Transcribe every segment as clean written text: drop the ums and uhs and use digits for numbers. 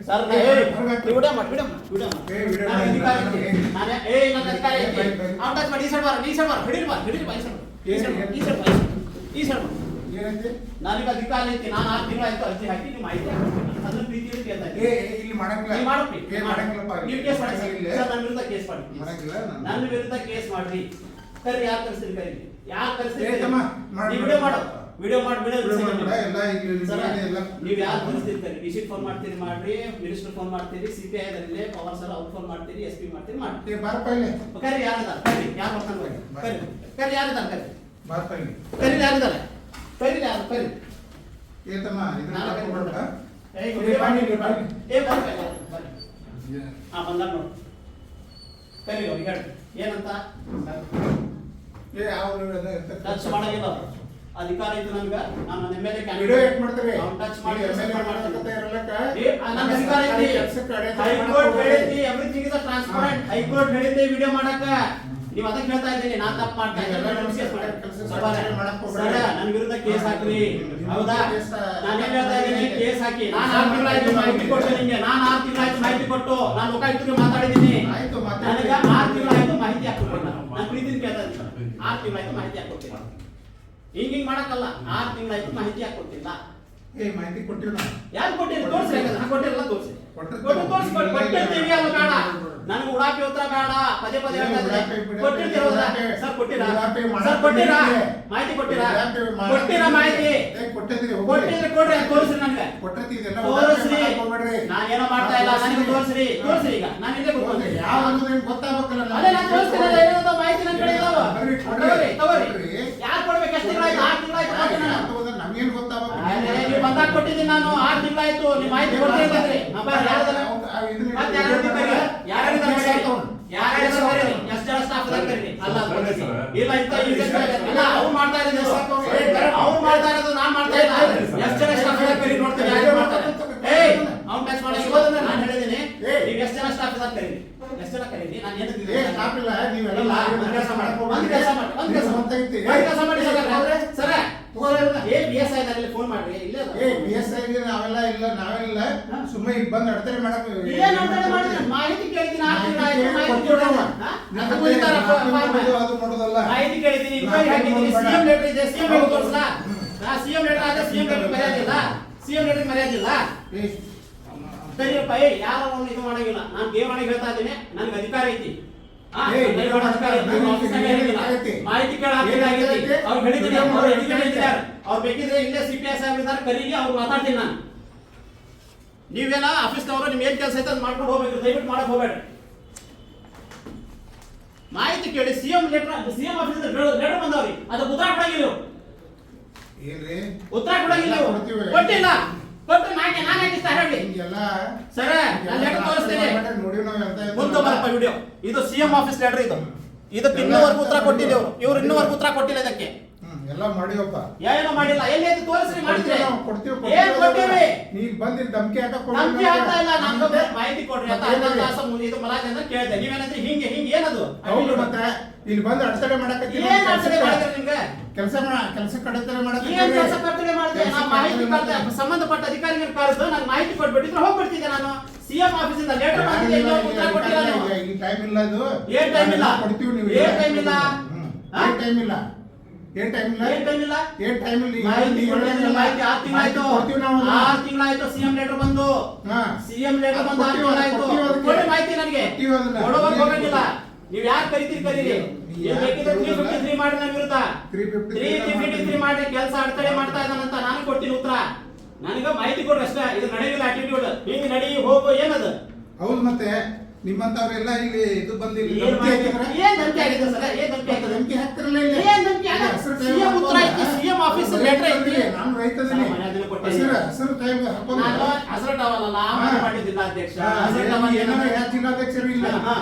Sir video ಮಾಡಿ video ನಾನು ನನ್ನ ಅಧಿಕಾರ ಐತಿ ಅವ್ನು ಟಚ್ ಮಾಡಿ ಈ ಸೈಡ್ ಬಾರ ಹಿಡಿದು ಬಾ ಈ ಸೈಡ್ ನನಗೆ ಅಧಿಕಾರ ಐತಿ ನಾನು 6 ತಿಂಗಳು ಆಯ್ತು ಅರ್ಜಿ ಹಾಕಿ ನೀವು ಮಾಹಿತಿ ಅದನ್ನ ಪ್ರೀತಿಯಲ್ಲಿ ಕೇಳ್ತಾ ಇಲ್ಲಿ ಮಾಡಂಗಿಲ್ಲ ನೀವು ಕೇಸ್ ಮಾಡಿ ಸರ್ ನನ್ನ ವಿರುದ್ಧ ಕೇಸ್ ಮಾಡಿ ನನ್ನ ವಿರುದ್ಧ ಕೇಸ್ ಮಾಡ್ರಿ ಕರಿ ಯಾರು ಕಳಿಸ್ತೀರಿ ಕರಿ ಯಾರು ಕಳಿಸ್ತೀರಿ ವಿಡಿಯೋ ಮಾಡಿ ನೀವು ಯಾರು ಕಳಿಸ್ತೀರಿ ಕರಿ ಡಿಸಿ ಫೋನ್ ಮಾಡ್ತೀರಿ ಮಾಡ್ರಿ ಮಿನಿಸ್ಟರ್ ಫೋನ್ ಮಾಡ್ತೀರಿ ಸಿಪಿಐ ದಲ್ಲಿ ಪವರ್ ಸರ್ ಅವ್ರು ಫೋನ್ ಮಾಡ್ತೀರಿ ಎಸ್ ಪಿ ಮಾಡ್ತೀರಿ ಮಾಡಿ ಕರಿ ಯಾರಿದಾರ ಕರಿ ಯಾರು ಬರ್ತಾನೆ ಕರಿ ಯಾರಿದಾರ ಕರಿ ಯಾರಿದಾರ ಕರಿ ಯಾರು ಕರಿ ಏತಮ್ಮ ಬಂದ ನೋಡು ಕರಿ ಅವ್ರಿಗೆ ಹೇಳಿ ಏನಂತ ಟಚ್ ಮಾಡಂಗಿಲ್ಲ ಅಧಿಕಾರ ಐತಿ ನನ್ಗ ನಾನು ಎಮ್ಎಲ್ಎ ಕ್ಯಾಂಡಿಡೇಟ್ ಮಾಡ್ತಾರೆ ಟಚ್ ಮಾಡಿ ನನ್ನ ಅಧಿಕಾರ ಐತಿ ಹೈಕೋರ್ಟ್ ಹೇಳಿತಿ ಎವ್ರಿಥಿಂಗ್ ಇಸ್ ಟ್ರಾನ್ಸ್ಪರೆಂಟ್ ಹೈಕೋರ್ಟ್ ಹೇಳಿತಿ ವಿಡಿಯೋ ಮಾಡಕ ನೀವು ಅದಕ್ಕೆ ಹೇಳ್ತಾ ಇದ್ದೀನಿ ನಾನು ತಪ್ಪು ಮಾಡ್ತಾ ನನ್ನ ವಿರುದ್ಧ ಕೇಸ್ ಹಾಕ್ರಿ ಹೌದಾ ನಾನು ಏನ್ ಹೇಳ್ತಾ ಇದ್ದೀನಿ ಕೇಸ್ ಹಾಕಿ ನಾನು 6 ತಿಂಗಳಾಯ್ತು ಮಾಹಿತಿ ಕೊಟ್ಟೆ ನಿಮಗೆ ನಾನು 6 ತಿಂಗಳಾಯ್ತು ಮಾಹಿತಿ ಕೊಟ್ಟು ನಾನು ಲೋಕಾಯುಕ್ತರಿಗೆ ಮಾತಾಡಿದ್ದೀನಿ ನನಗೆ 6 ತಿಂಗಳಾಯ್ತು ಮಾಹಿತಿ ಹಾಕ್ಕೊಟ್ಟಿಲ್ಲ ನಾನು ಪ್ರೀತಿಯಿಂದ ಕೇಳ್ತಾ ಇದ್ದೀನಿ 6 ತಿಂಗಳಾಯ್ತು ಮಾಹಿತಿ ಹಾಕ್ಕೊಟ್ಟಿಲ್ಲ ಹಿಂಗ್ ಮಾಡಕ್ಕಲ್ಲ 6 ತಿಂಗಳಾಯ್ತು ಮಾಹಿತಿ ಹಾಕ್ಕೊಟ್ಟಿಲ್ಲ ಮಾಹಿತಿ ಕೊಟ್ಟಿಲ್ಲ ಯಾರು ಕೊಟ್ಟಿಲ್ಲ ತೋರಿಸ್ರಿ ನಾನು ಕೊಟ್ಟಿರಲ್ಲ ತೋರಿಸಿ ಕೊಟ್ಟಿರ್ತೀವಿ ಅಲ್ಲ ಬೇಡ ನನಗೆ ಉಡಾಪಿ ಉತ್ತರ ಬೇಡ ಪದೇ ಹೇಳ್ತಾ ಇದ್ದೀನಿ ಕೊಟ್ಟಿರ್ತೀರಲ್ಲ ಸರ್ ಕೊಟ್ಟಿರಾ ಮಾಹಿತಿ ಕೊಟ್ಟಿರಾ ಮಾಹಿತಿ ಕೊಟ್ಟಿದ್ರೆ ಕೊಡ್ರಿ ತೋರಿಸ್ರಿ ನನಗೆ ತೋರಿಸ್ರಿ ನಾನೇನೋ ಮಾಡ್ತಾ ಇಲ್ಲ ನನಗೆ ತೋರಿಸ್ರಿ ಈಗ ನಾನು ಇಲ್ಲೇ ಗೊತ್ತಾಗ್ತೀನಿ ಅದೇ ನಾನು ತೋರಿಸ್ತೀನಿ ಏನೋ ಮಾಹಿತಿ ನನ್ನ ಕಡೆ ಇದಾವ ತಗೋರಿ ಯಾರು ಕೊಡ್ಬೇಕು ಎಷ್ಟು ತಿಂಗಳಾಯ್ತು 6 ತಿಂಗಳಾಯ್ತು ನಮ್ಗೇನ್ ಗೊತ್ತಾಗಬೇಕು ನೀವು ಬಂದಾಗ ಕೊಟ್ಟಿದ್ದೀನಿ ನಾನು 6 ತಿಂಗಳಾಯ್ತು ನೀವು ಮಾಹಿತಿ ಕೊಡ್ತಾ ಇದ್ದೀರಿ ಎಷ್ಟು ಜನ ಸ್ಟಾಫ್ ಅವ್ರು ಮಾಡ್ತಾ ಇರೋದು ನಾನ್ ಮಾಡ್ತಾ ಇಲ್ಲ ಎಷ್ಟು ಜನ ಸ್ಟಾಫ್ ಕರಿ ನೋಡ್ತೀನಿ ಯಾರು ಮಾಡ್ತಾರೆ ಅವ್ನು ಟಚ್ ಮಾಡಿ ನಾನು ಹೇಳಿದ್ದೀನಿ ನೀವು ಎಷ್ಟು ಜನ ಸ್ಟಾಫ್ ಇದ್ದಾರೆ ಕರೀರಿ ಎಷ್ಟು ಜನ ಕರೀರಿ ನಾನು ಏನು ಸ್ಟಾಫ್ ಇಲ್ಲ ನೀವೆಲ್ಲ ಕೆಲಸ ಮಾಡಿ ಸರ BSI ನಲ್ಲಿ ಫೋನ್ ಮಾಡ್ರಿ ಇಲ್ಲೇ BSI ನಾವೆಲ್ಲ ಇಲ್ಲ ನಾವೆಲ್ಲ ಸುಮ್ಮನೆ ಇಲ್ಲಿ ಬಂದು ಅಡತಡೆ ಮಾಡಕ ಏನು ಅಡತಡೆ ಮಾಡಿದ್ರೆ ಮಾಹಿತಿ ಕೇಳಿದ್ದೀನಿ ಅದು ಮಾಡೋದಲ್ಲ ಮಾಹಿತಿ ಕೇಳಿದ್ದೀನಿ ಇನ್ಕ್ವೈರಿ ಹಾಕಿದ್ದೀನಿ ಸಿಎಂ ಲೆಟರ್ ಇದೆ ಸಿಎಂ ಲೆಟರ್ ತೋರಿಸಲಾ ಸಿಎಂ ಲೆಟರ್ ಆದ್ರೆ ಸಿಎಂ ಲೆಟರ್ ಮರ್ಯಾದಿಲ್ಲ ಸರಿಯಪ್ಪ ಯಾರೋ ಒಂದು ಇದು ಮಾಡಂಗಿಲ್ಲ ನಾನು ದೇವರಾಣಿಗೆ ಹೇಳ್ತಾ ಇದ್ದೀನಿ ನನಗೆ ಅಧಿಕಾರ ಐತಿ ಮಾಹಿತಿ ಕೇಳಾಗಿದೆ ಅವ್ರು ಹೇಳಿದ್ದೀನಿ ಅವ್ರು ಬೇಕಿದ್ರೆ ಇಲ್ಲೇ ಸಿಪಿಐ ಸಾಹೇಬ್ ಇದ್ದಾರೆ ಕರೀಲಿ ಅವ್ರು ಮಾತಾಡ್ತೀನಿ ನಾನು ನೀವೇನ ಆಫೀಸ್ನವರು ನಿಮ್ ಏನ್ ಕೆಲಸ ಐತೆ ಅದು ಮಾಡ್ಕೊಂಡು ಹೋಗ್ಬೇಕು ದಯವಿಟ್ಟು ಮಾಡಕ್ ಹೋಗ್ಬೇಡ್ರಿ ಮಾಹಿತಿ ಕೇಳಿ ಸಿಎಂ ಆಫೀಸ್ ಲೆಟರ್ ಬಂದವ್ರಿ ಅದು ಉತ್ತರ ಕೊಡಂಗಿಲ್ಲ ಉತ್ತರ ಕೊಡಂಗಿಲ್ಲ ಕೊಟ್ಟಿಲ್ಲ ಕೊಟ್ಟು ನಾನು ಇಷ್ಟ ಹೇಳಿ ಸರ ನಾನು ಲೆಟರ್ ತೋರಿಸ್ತೇನೆ ಮುಂದೆ ಬರಪ್ಪ ವಿಡಿಯೋ ಇದು ಸಿಎಂ ಆಫೀಸ್ ಲೆಟರ್ ಇದಕ್ಕೆ ಇನ್ನೂವರೆಗೂ ಉತ್ತರ ಕೊಟ್ಟಿಲ್ಲ ಇವ್ರು ಇನ್ನೂವರೆಗೂ ಉತ್ತರ ಕೊಟ್ಟಿಲ್ಲ ಇದಕ್ಕೆ ಎಲ್ಲ ಮಾಡಿವಪ್ಪ ಏನೋ ಮಾಡಿಲ್ಲ ಎಲ್ಲಿ ಅಂತ ತೋರಿಸ್ರಿ ಮಾಡಿದ್ರೆ ಏನ್ ಕೊಡ್ತೀವಿ ನೀವ್ ಬಂದಿ ಧಮಕಿ ಧಮಕಿ ಹಾಕ್ತಾ ಇಲ್ಲ ನಾನು ಮಾಹಿತಿ ಕೊಡ್ರಿ ಅಂತ ಅರ್ಧ ತಾಸು ಮುಂದೆ ಇದು ಮಲಾಜ್ ಅಂತ ಕೇಳಿದೆ ನೀವೇನಂದ್ರೆ ಹಿಂಗೆ ಏನದು ಹೌದು ಮತ್ತೆ ಇಲ್ಲಿ ಬಂದು ಅಡತಡೆ ಮಾಡಕತ್ತೀವಿ ಏನ್ ಅಡತಡೆ ಮಾಡಿದ್ರೆ ನಿಮ್ಗೆ ಕೆಲಸ ಕಡತಡೆ ಮಾಡಕತ್ತೀವಿ ಏನ್ ಕೆಲಸ ಕಡತಡೆ ಮಾಡಿದ್ರೆ ನಾನು ಮಾಹಿತಿ ಕೊಡ್ತೆ ಸಂಬಂಧಪಟ್ಟ ಅಧಿಕಾರಿಗಳಿಗೆ ಕರೆದು ನಾನು ಮಾಹಿತಿ ಕೊಟ್ಬಿಟ್ಟಿದ್ರೆ ಹೋಗ್ಬಿಡ್ತಿದ್ದೆ ನಾನು ಸಿಎಂ ಆಫೀಸ್ ಇಂದ ಲೆಟರ್ ಬಂದಿದೆ ಇನ್ನೂ ಉತ್ತರ ಕೊಟ್ಟಿಲ್ಲ ನೀವು ಈ ಟೈಮ್ ಇಲ್ಲ ಅದು ಏನ್ ಟೈಮ್ ಇಲ್ಲ ಕೊಡ್ತೀವಿ ನೀವು ಏನ್ ಟೈಮ್ ಇಲ್ಲ ಏನ್ ಟೈಮ್ ಇಲ್ಲ ಮಾಹಿತಿ 6 ತಿಂಗಳಾಯ್ತು ಸಿಎಂ ಲೆಟರ್ ಬಂದು 6 ತಿಂಗಳಾಯ್ತು ಕೊಡಿ ಮಾಹಿತಿ ನನಗೆ ಕೊಡುವಾಗ ಹೋಗಂಗಿಲ್ಲ ನೀವು ಯಾರು ಕರೀರಿ ಬೇಕಿದ್ರೆ 353 ಮಾಡಿ ನನ್ನ ವಿರುದ್ಧ 353 ಮಾಡಿ ಕೆಲಸ ಅಡತಡೆ ಮಾಡ್ತಾ ಇದ್ದಾನಂತ ನಾನು ಕೊಡ್ತೀನಿ ಉತ್ತರ ನನಗೆ ಮಾಹಿತಿ ಕೊಡ್ರಿ ಅಷ್ಟೇ ಇದು ನಡೆಯಲ್ಲ ಆಟಿಟ್ಯೂಡ್ ಹಿಂಗೆ ನಡಿ ಹೋಗು ಏನದು ಹೌದು ಮತ್ತೆ ನಿಮ್ಮಂತವರೆಲ್ಲ ಇಲ್ಲಿ ಇದು ಬಂದಿಲ್ಲ ಏನ್ ಧಮಕಿ ಆಗಿದೆ ಸರ್ ಏನ್ ಧಮಕಿ ಹಾಕ್ತಿರಲ್ಲ ಇಲ್ಲ ಏನ್ ಧಮಕಿ ಸಿಎಂ ಉತ್ತರ ಐತಿ ಸಿಎಂ ಆಫೀಸ್ ಲೆಟರ್ ಐತಿ ನಾನು ರೈತದಿನಿ ಹಸಿರು ಟೈಮ್ ಹಾಕೊಂಡು ನಾನು ಹಸಿರು ಟವಲ್ ಅಲ್ಲ ಆಮದು ಮಾಡಿದ್ದಿಲ್ಲ ಅಧ್ಯಕ್ಷ ಹಸಿರು ಟವಲ್ ಏನೋ ಯಾವ ಜಿಲ್ಲಾಧ್ಯಕ್ಷರು ಇಲ್ಲ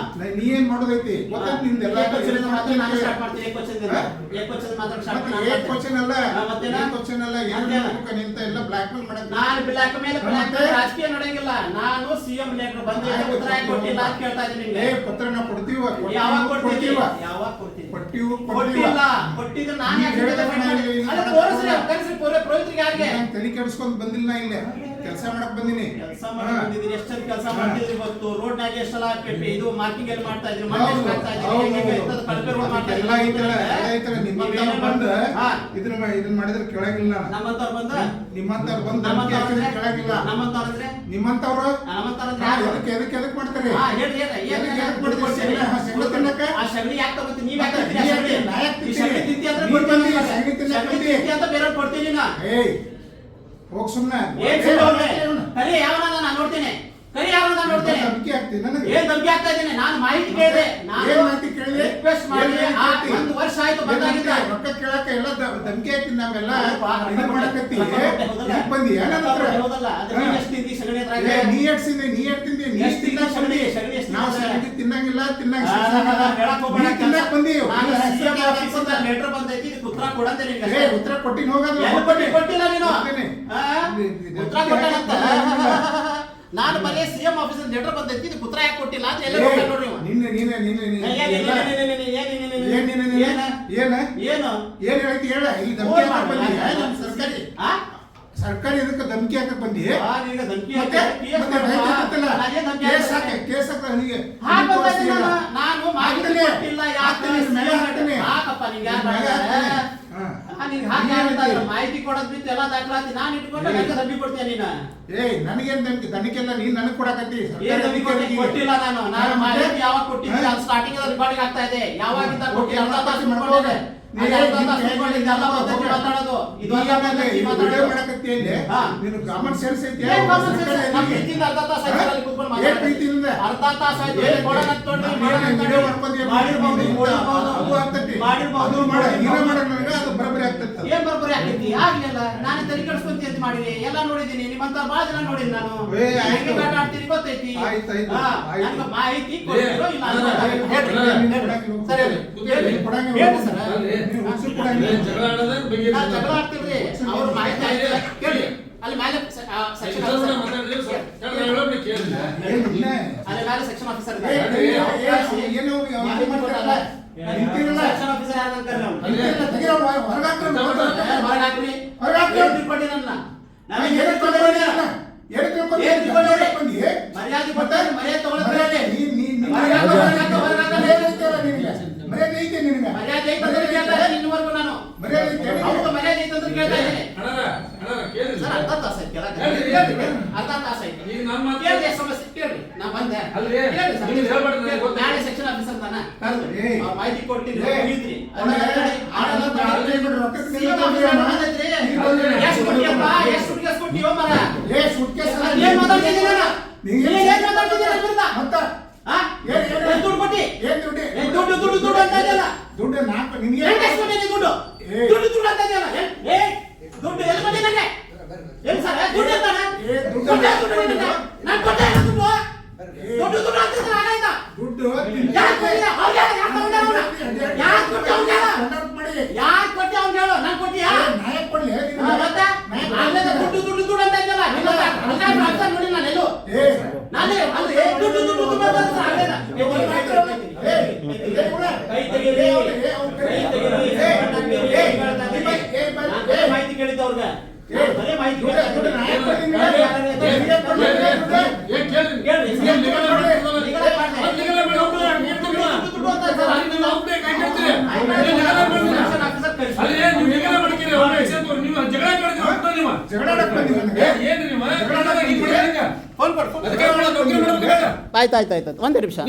ನೀ ಏನ್ ಮಾಡೋದೈತಿ ಗೊತ್ತಾಯ್ತು ನಿಂದೆಲ್ಲ ನಾನು ಸ್ಟಾರ್ಟ್ ಮಾಡ್ತೀನಿ ಏಕವಚನ ಮಾತ್ರ ಸ್ಟಾರ್ಟ್ ಮಾಡ್ತೀನಿ ಏಕವಚನ ಅಲ್ಲ ಏಕವಚನ ಅಲ್ಲ ಏನು ನಿಂತ ಎಲ್ಲ ಬ್ಲಾಕ್ ಮೇಲ್ ಮಾಡಕ್ಕೆ ನಾನು ಬ್ಲಾಕ್ ಮೇಲ್ ರಾಜಕೀಯ ನಡೆಯಂಗಿಲ್ಲ ನಾನು ಸಿಎಂ ಲೆಟರ್ ಬಂದಿದೆ ಉತ್ತರ ಕೊಟ್ಟಿಲ್ಲ ಕೇಳ್ತಾ ಇದ್ದೀನಿ ನಿಮಗೆ ಪತ್ರ ನಾವು ಕೊಡ್ತೀವಿ ಯಾವಾಗ ಕೊಡ್ತೀವಿ ಕೊಟ್ಟಿಲ್ಲ ಕೊಟ್ಟಿದ್ರೆ ನಾನು ಯಾಕೆ ಹೇಳಿದೆ ಅಲ್ಲ ತೋರಿಸ್ರಿ ಕರೆಸಿ ಪುರೋಹಿತರಿಗೆ ಯಾರಿಗೆ ತಲೆ ಕೆಡಿಸ್ಕೊಂಡು ಬಂದಿಲ್ಲ ಇಲ್ಲ ಕೆಲಸ ಮಾಡಕ್ ಬಂದಿನಿ. ಕೆಲಸ ಮಾಡಿದ್ದೀನಿ. ಎಷ್ಟೊಂದು ಕೆಲಸ ಮಾಡ್ತಿದ್ರಿ ಗೊತ್ತು. ರೋಡ್ನಾಗೆ ಎಷ್ಟೆಲ್ಲ ಇದು ಮಾರ್ಕಿಂಗ್ ಎಲ್ಲ ಮಾಡ್ತಾ ಇದ್ರಿ, ಮಣ್ಣು ಎಷ್ಟು ಹಾಕ್ತಾ ಇದ್ರಿ, ಹೆಂಗೆ ಇಂಥದ್ದು ಕಳಪೆ ರೋಡ್ ಮಾಡ್ತಾ ಎಲ್ಲ ಐತಲ್ಲ, ಎಲ್ಲ ಐತಲ್ಲ. ನಿಮ್ಮಂತವ್ರು ಬಂದು ಇದನ್ನ ಮಾಡಿದ್ರೆ ಕೆಳಗಿಲ್ಲ. ನಮ್ಮಂತವ್ರು ಬಂದು ನಿಮ್ಮಂತವ್ರು ಬಂದು ಧಮಕಿ ಹಾಕಿದ್ರೆ ಕೆಳಗಿಲ್ಲ. ನಮ್ಮಂತವ್ರಂದ್ರೆ ನಿಮ್ಮಂತವ್ರು ನಮ್ಮಂತವ್ರಂದ್ರೆ ಎದಕ್ಕೆ ಮಾಡ್ತಾರೆ? ಆ ಸಗಣಿ ಯಾಕೆ ತಗೋತೀನಿ? ನೀವ್ ಯಾಕೆ ತಗೋತೀರಿ? ಸಗಣಿ ತಿಂತಿ ಅಂದ್ರೆ ಅಂತ ಬೇರೆ ಕೊಡ್ತೀನಿ ನಾ. ಹೋಗ್ ಸುಮ್ನೆ. ಕರಿ ಯಾವನ ನಾನು ನೋಡ್ತೇನೆ. ಕರಿ ಯಾವನ ನಾನು ನೋಡ್ತೇನೆ. ಧಮಕಿ ಹಾಕ್ತೀನಿ ನನಗೆ. ಏನ್ ಧಮಕಿ ಆಗ್ತಾ ಇದ್ದೀನಿ? ನಾನು ಮಾಹಿತಿ ಕೇಳಿದೆ. ಏನ್ ಮಾಹಿತಿ ಕೇಳಿದೆ? ರಿಕ್ವೆಸ್ಟ್ ಮಾಡಿ. 1 ವರ್ಷ ಆಯ್ತು ಬಂದಾಗಿದ್ದ. ರೊಕ್ಕ ಕೇಳಕ ಎಲ್ಲ ಧಮಕಿ ಹಾಕಿ ನಾವೆಲ್ಲ ಇದು ಮಾಡಕತ್ತಿ. ಯಾಕೆ ಬಂದಿ? ಹೌದಲ್ಲ, ಅದು ನೀನ್ ಎಷ್ಟು ತಿಂದಿ ಸಗಣಿ ಹತ್ರ ಇದೆ? ನೀ ಎಷ್ಟ್ ತಿಂದಿ? ನೀ ಎಷ್ಟ್ ತಿಂದಿ? ನೀ ಎಷ್ಟು ತಿಂದ ಸಗಣಿ? ಸಗಣಿ ಎಷ್ಟು ನಾವು ತಿಂದ? ಸಗಣಿ ತಿನ್ನಂಗಿಲ್ಲ, ತಿನ್ನಂಗ ಹೇಳಕ್ ಹೋಗ್ಬೇಡ. ತಿನ್ನಕ್ ಬಂದಿ. ನಾನು CM ಆಫೀಸಿಂದ ಲೆಟರ್ ಬಂದೈತಿ, ಇದಕ್ಕೆ ಉತ್ತರ ಕೊಡಂತೆ ನಿನ್ಗೆ. ಉತ್ತರ ಕೊಟ್ಟಿನ ಹೋಗೋದು. ಎಲ್ಲಿ ಕೊಟ್ಟಿಲ್ಲ ನೀನು? ಉತ್ತರ ಕೊಟ್ಟಾನಂತ. ನಾನು ಬರೀ CM ಆಫೀಸಿಂದ ಲೆಟರ್ ಬಂದೈತಿ, ಇದಕ್ಕೆ ಉತ್ತರ ಯಾಕೆ ಕೊಟ್ಟಿಲ್ಲ ಅಂತ ಎಲ್ಲ ನೋಡ್ರಿ ನೀವು. ಏನ್ ಹೇಳ್ತಿ ಹೇಳ. ಇಲ್ಲಿ ಧಮಕಿ ಹಾಕಕ್ ಬಂದಿ. ಸರ್ಕಾರಿ ಇದಕ್ಕೆ ಧಮಕಿ ಹಾಕಕ್ ಬಂದಿ. ಕೇಸ್ ಹಾಕ. ನಾನು ಮಾಹಿತಿ ಕೊಟ್ಟಿಲ್ಲ. ಯಾಕಪ್ಪ ನಿಂಗೆ ಮಾಹಿತಿ ಕೊಡೋದ್ ಬಿಟ್ಟು ಎಲ್ಲ ದಾಖಲಾತಿ ನಾನು ಇಟ್ಕೊಂಡು ನನಗೆ ಧಮಕಿ ಕೊಡ್ತೀನಿ ನೀನು. ನನಗೇನ್ ಧಮಕಿ? ತನಿಖೆಲ್ಲ ನೀನ್ ನನಗ್ ಕೊಡಕತ್ತಿ. ಕೊಟ್ಟಿಲ್ಲ. ನಾನು ಮಾಹಿತಿ ಯಾವಾಗ ಕೊಟ್ಟಿದ್ದೆ ಅದು ಸ್ಟಾರ್ಟಿಂಗ್ ರೆಕಾರ್ಡಿಂಗ್ ಆಗ್ತಾ ಇದೆ. ಯಾವಾಗಿಂದ ಕೊಟ್ಟಿ ಅರ್ಧ ತಾಸು ಮಾಡ್ಕೊಂಡಿದೆ. ಮಾತಾಡೋದು ಇದು ನೀನು ಕಾಮನ್ ಸೆನ್ಸ್ ಐತಿ. ಅರ್ಧ ತಾಸು ಏನ್ ಬರೋಬ್ಬರಿ ಆಗ್ತೈತಿ? ಆಗ್ಲಿಲ್ಲ. ನಾನು ತಲೆ ಕೆಡಿಸ್ಕೊಂತಿ ಅಂತ ಮಾಡಿರಿ. ಎಲ್ಲ ನೋಡಿದೀನಿ. ನಿಮ್ಮಂತ ಬಾಳ ಜನ ನೋಡಿನಿ ನಾನು. ಹೆಂಗೆ ಆಟ ಆಡ್ತೀರಿ ಗೊತ್ತೈತಿ. ನನಗೆ ಮಾಹಿತಿ ಕೊಟ್ಟಿರೋ ಇಲ್ಲ ಜಗಳ ಆಡ್ತಿರ್ರಿ. ಅವ್ರ ಮಾಹಿತಿ ಕೇಳಿ. ಅಲ್ಲಿ ಮೇಲೆ ಸೆಕ್ಷನ್ ಆಫೀಸರ್ ಮರ್ಯಾದೆ ಕೊಟ್ಟಾರೆ. ಮರ್ಯಾದೆ ತಗೊಳ್ಳೋದ್ರಲ್ಲಿ ಮರ್ಯಾದೆ ಇನ್ನುವರೆಗೂ ನಾನು ಅವ್ರಿಗೆ ಮರ್ಯಾದೆ ಐತೆ ಅಂತ ಕೇಳ್ತಾ ಇದ್ದೀನಿ. ಅರ್ಧ ತಾಸು ಆಯ್ತು ಅರ್ಧ ತಾಸು ಆಯ್ತು. ಕೇಳಿ ಸಮಸ್ಯೆ ಕೇಳಿ. ನಾ ಬಂದೆ ನಾಳೆ ಸೆಕ್ಷನ್ ಆಫೀಸರ್ ತಾನ ಮಾಹಿತಿ ಕೊಟ್ಟಿದ್ರಿ. ಎಷ್ಟು ಕೊಟ್ಟಿಯೋ ಮರ ಏನ್ ಮಾತಾಡ್ತಿದ್ದೀನಿ ನಾನು? ಏನ್ ಮಾತಾಡ್ತಿದ್ದೀನಿ ದುಡ್ಡು ಕೊಟ್ಟಿ ದುಡ್ಡು ದುಡ್ಡು ದುಡ್ಡು ಅಂತ ಇದೆಯಲ್ಲ. ದುಡ್ಡು ನಾಲ್ಕು ನಿನ್ಗೆ ದುಡ್ಡು ದುಡ್ಡು ದುಡ್ಡು ಅಂತ ಇದೆಯಲ್ಲ. ದುಡ್ಡು ಎಲ್ಲಿ ಕೊಟ್ಟಿ ನನಗೆ? ಎಲ್ಲಿ ಸರ್ ದುಡ್ಡು ಅಂತಾನ? ನಾನು ಕೊಟ್ಟೆ ದುಡ್ಡು ದುಡ್ಡು ದುಡ್ಡು ಅಂತ ಆಗಾಯ್ತಾ? ದುಡ್ಡು ಯಾಕೆ ಕೊಟ್ಟಿಲ್ಲ? ಯಾಕೆ ಕೊಟ್ಟೆ ಅವ್ನು ಹೇಳು. ನಾನು ಕೊಟ್ಟಿಯಾ? ನಾಯಕ್ ಕೊಡ್ಲಿ ಮತ್ತೆ ದುಡ್ಡು ದುಡ್ಡು ದುಡ್ಡು ಅಂತ ಇದೆಯಲ್ಲ. ನೋಡಿ ನಾನು ಎಲ್ಲೂ ನಾನೇ ಅಂದ್ರೆ ದುಡ್ಡು ದುಡ್ಡು ದುಡ್ಡು ಅಂತ ಆಗಲ್ಲ. ಕೈ ತೆಗೀರಿ. ಮಾಹಿತಿ ಕೇಳಿದ್ದು ಅವ್ರಿಗೆ. ಬರೀ ಮಾಹಿತಿ ಆಯ್ತಾಯ್ತಾಯ್ತು. ಒಂದೇ ನಿಮಿಷ.